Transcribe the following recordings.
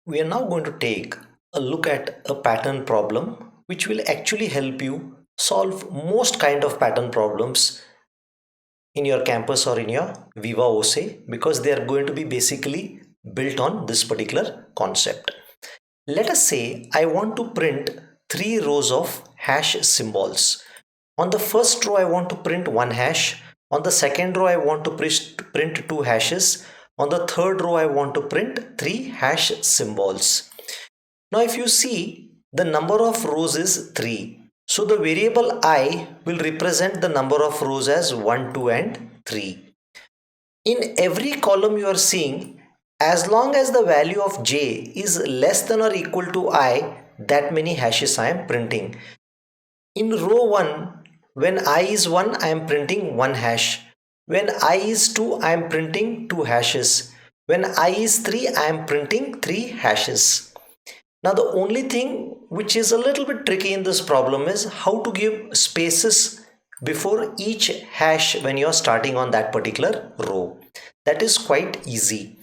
We are now going to take a look at a pattern problem which will actually help you solve most kind of pattern problems in your campus or in your Viva OSE because they are going to be basically built on this particular concept. Let us say I want to print three rows of hash symbols. On the first row, I want to print one hash. On the second row, I want to print two hashes. On the third row, I want to print three hash symbols. Now, if you see, the number of rows is 3. So, the variable I will represent the number of rows as 1, 2, and 3. In every column you are seeing, as long as the value of j is less than or equal to I, that many hashes I am printing. In row 1, when I is 1, I am printing 1 hash. When I is 2, I am printing 2 hashes. When I is 3, I am printing 3 hashes. Now the only thing which is a little bit tricky in this problem is how to give spaces before each hash when you are starting on that particular row. That is quite easy.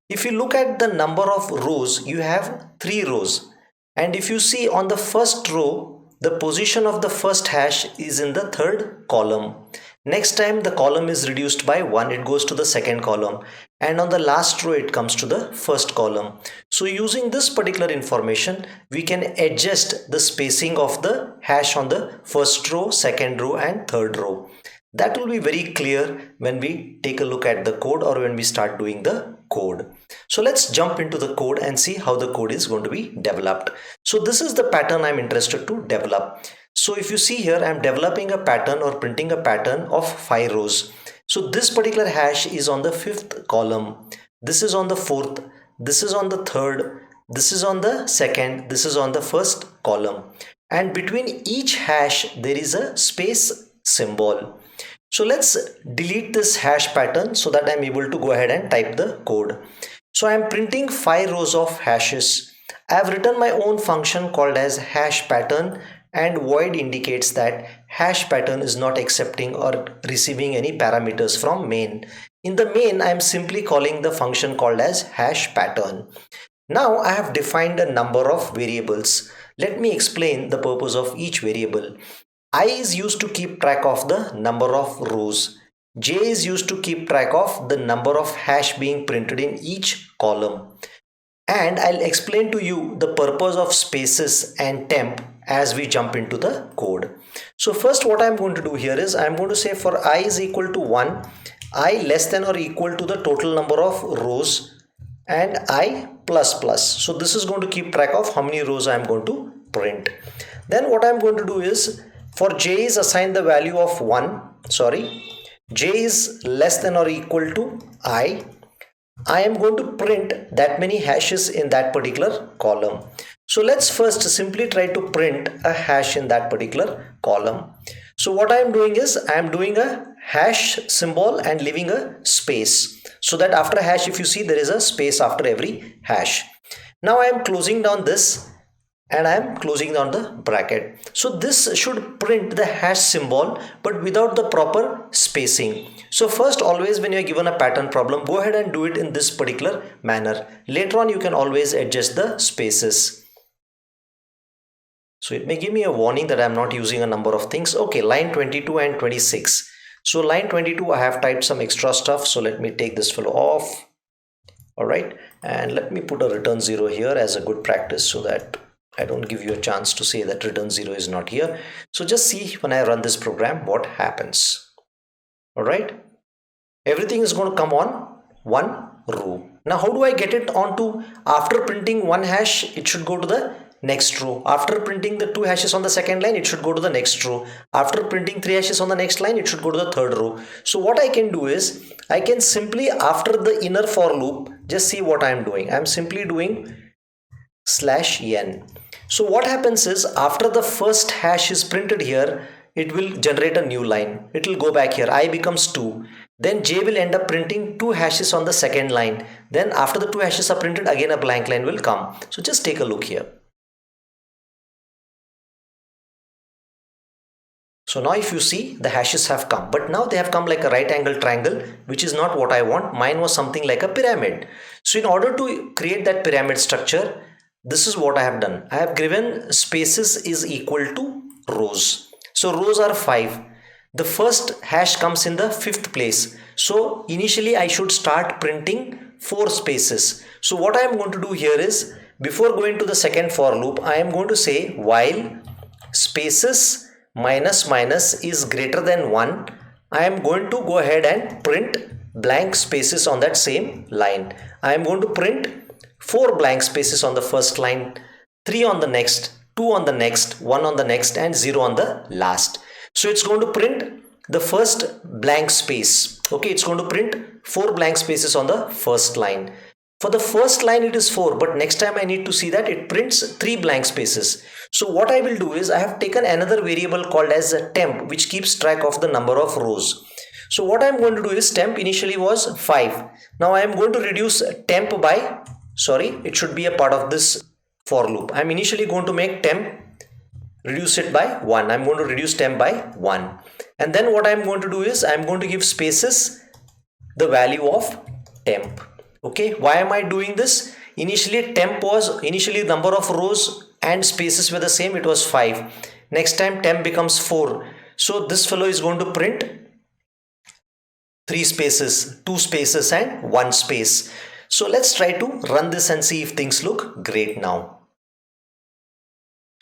If you look at the number of rows, you have 3 rows. And if you see on the first row, the position of the first hash is in the third column. Next time the column is reduced by 1, it goes to the second column, and on the last row it comes to the first column. So using this particular information, we can adjust the spacing of the hash on the first row, second row, and third row. That will be very clear when we take a look at the code or when we start doing the code. So let's jump into the code and see how the code is going to be developed. So this is the pattern I'm interested to develop. So if you see here, I'm developing a pattern or printing a pattern of 5 rows. So this particular hash is on the fifth column. This is on the fourth. This is on the third. This is on the second. This is on the first column. And between each hash, there is a space symbol. So let's delete this hash pattern so that I'm able to go ahead and type the code. So I'm printing 5 rows of hashes. I have written my own function called as hash pattern, and void indicates that hash pattern is not accepting or receiving any parameters from main. In the main, I am simply calling the function called as hash pattern. Now I have defined a number of variables. Let me explain the purpose of each variable. I is used to keep track of the number of rows. J is used to keep track of the number of hash being printed in each column. And I'll explain to you the purpose of spaces and temp as we jump into the code. So first what I'm going to do here is I'm going to say for I is equal to 1, I less than or equal to the total number of rows, and I plus plus. So this is going to keep track of how many rows I'm going to print. Then what I'm going to do is for j is assign the value of 1, j is less than or equal to I am going to print that many hashes in that particular column. So let's first simply try to print a hash in that particular column. So what I am doing is I am doing a hash symbol and leaving a space, so that after hash, if you see, there is a space after every hash. Now I am closing down this and I am closing down the bracket. So this should print the hash symbol but without the proper spacing. So first, always when you are given a pattern problem, go ahead and do it in this particular manner. Later on you can always adjust the spaces. So it may give me a warning that I am not using a number of things. Okay, line 22 and 26. So line 22 I have typed some extra stuff, so let me take this fellow off. All right, and let me put a return 0 here as a good practice so that I don't give you a chance to say that return 0 is not here. So just see when I run this program what happens. All right, everything is going to come on one row. Now how do I get it onto, after printing one hash it should go to the next row. After printing the 2 hashes on the second line, it should go to the next row. After printing 3 hashes on the next line, it should go to the third row. So what I can do is I can simply, after the inner for loop, just see what I am doing. I am simply doing /n. So what happens is after the first hash is printed here, it will generate a new line. It will go back here. I becomes 2. Then j will end up printing 2 hashes on the second line. Then after the 2 hashes are printed, again a blank line will come. So just take a look here. So now if you see, the hashes have come, but now they have come like a right angle triangle, which is not what I want. Mine was something like a pyramid. So in order to create that pyramid structure, this is what I have done. I have given spaces is equal to rows. So rows are 5. The first hash comes in the 5th place. So initially I should start printing 4 spaces. So what I am going to do here is, before going to the second for loop, I am going to say while spaces minus minus is greater than 1, I am going to go ahead and print blank spaces on that same line. I am going to print 4 blank spaces on the first line, 3 on the next, 2 on the next, 1 on the next, and 0 on the last. So it's going to print the first blank space. Okay, it's going to print 4 blank spaces on the first line. For the first line it is 4, but next time I need to see that it prints 3 blank spaces. So what I will do is, I have taken another variable called as a temp, which keeps track of the number of rows. So what I am going to do is, temp initially was 5. Now I am going to reduce temp by, it should be a part of this for loop. I am initially going to make temp, reduce it by 1. I am going to reduce temp by 1. And then what I am going to do is, I am going to give spaces the value of temp. Okay, why am I doing this? Initially number of rows and spaces were the same, it was 5. Next time temp becomes 4. So this fellow is going to print 3 spaces, 2 spaces and 1 space. So let's try to run this and see if things look great now.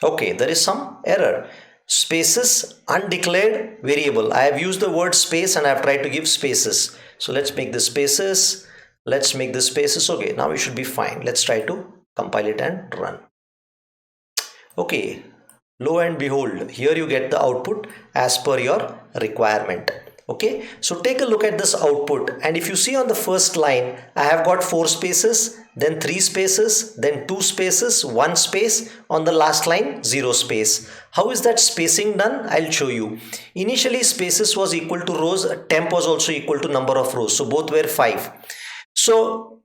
Okay, there is some error. Spaces undeclared variable. I have used the word space and I have tried to give spaces. So let's make the spaces. Let's make the spaces. Okay, now we should be fine. Let's try to compile it and run. Okay, lo and behold, here you get the output as per your requirement. Okay, so take a look at this output, and if you see on the first line, I have got 4 spaces, then 3 spaces, then 2 spaces, 1 space, on the last line 0 space. How is that spacing done? I'll show you. Initially spaces was equal to rows, temp was also equal to number of rows, so both were 5. So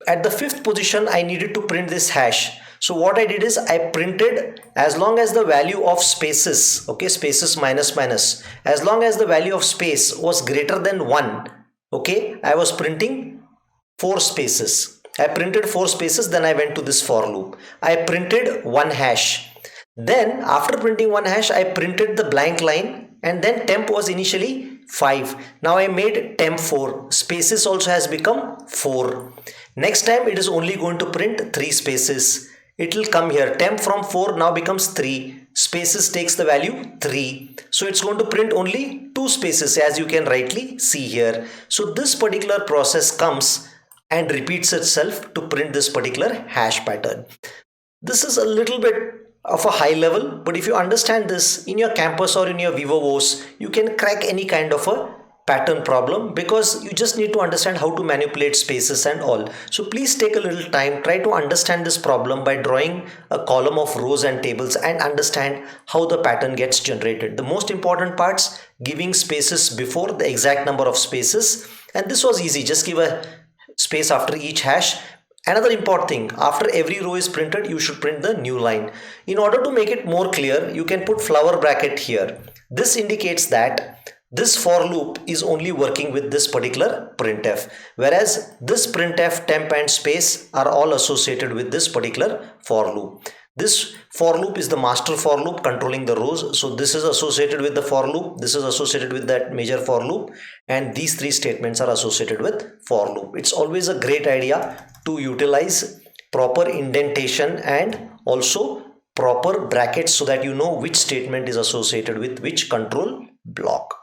at the 5th position I needed to print this hash. So what I did is, I printed as long as the value of spaces, okay, spaces minus minus, as long as the value of space was greater than 1, okay, I was printing 4 spaces. I printed 4 spaces, then I went to this for loop. I printed 1 hash. Then after printing 1 hash, I printed the blank line, and then temp was initially 5. Now I made temp 4. Spaces also has become 4. Next time it is only going to print 3 spaces. It will come here, temp from 4 now becomes 3, spaces takes the value 3, so it's going to print only 2 spaces, as you can rightly see here. So this particular process comes and repeats itself to print this particular hash pattern. This is a little bit of a high level, but if you understand this in your campus or in your VivaOS, you can crack any kind of a pattern problem, because you just need to understand how to manipulate spaces and all. So please take a little time, try to understand this problem by drawing a column of rows and tables and understand how the pattern gets generated. The most important parts, giving spaces before the exact number of spaces, and this was easy, just give a space after each hash. Another important thing, after every row is printed, you should print the new line. In order to make it more clear, you can put flower bracket here. This indicates that this for loop is only working with this particular printf, whereas this printf, temp and space are all associated with this particular for loop. This for loop is the master for loop controlling the rows. So this is associated with the for loop, this is associated with that major for loop, and these 3 statements are associated with for loop. It's always a great idea to utilize proper indentation and also proper brackets so that you know which statement is associated with which control block.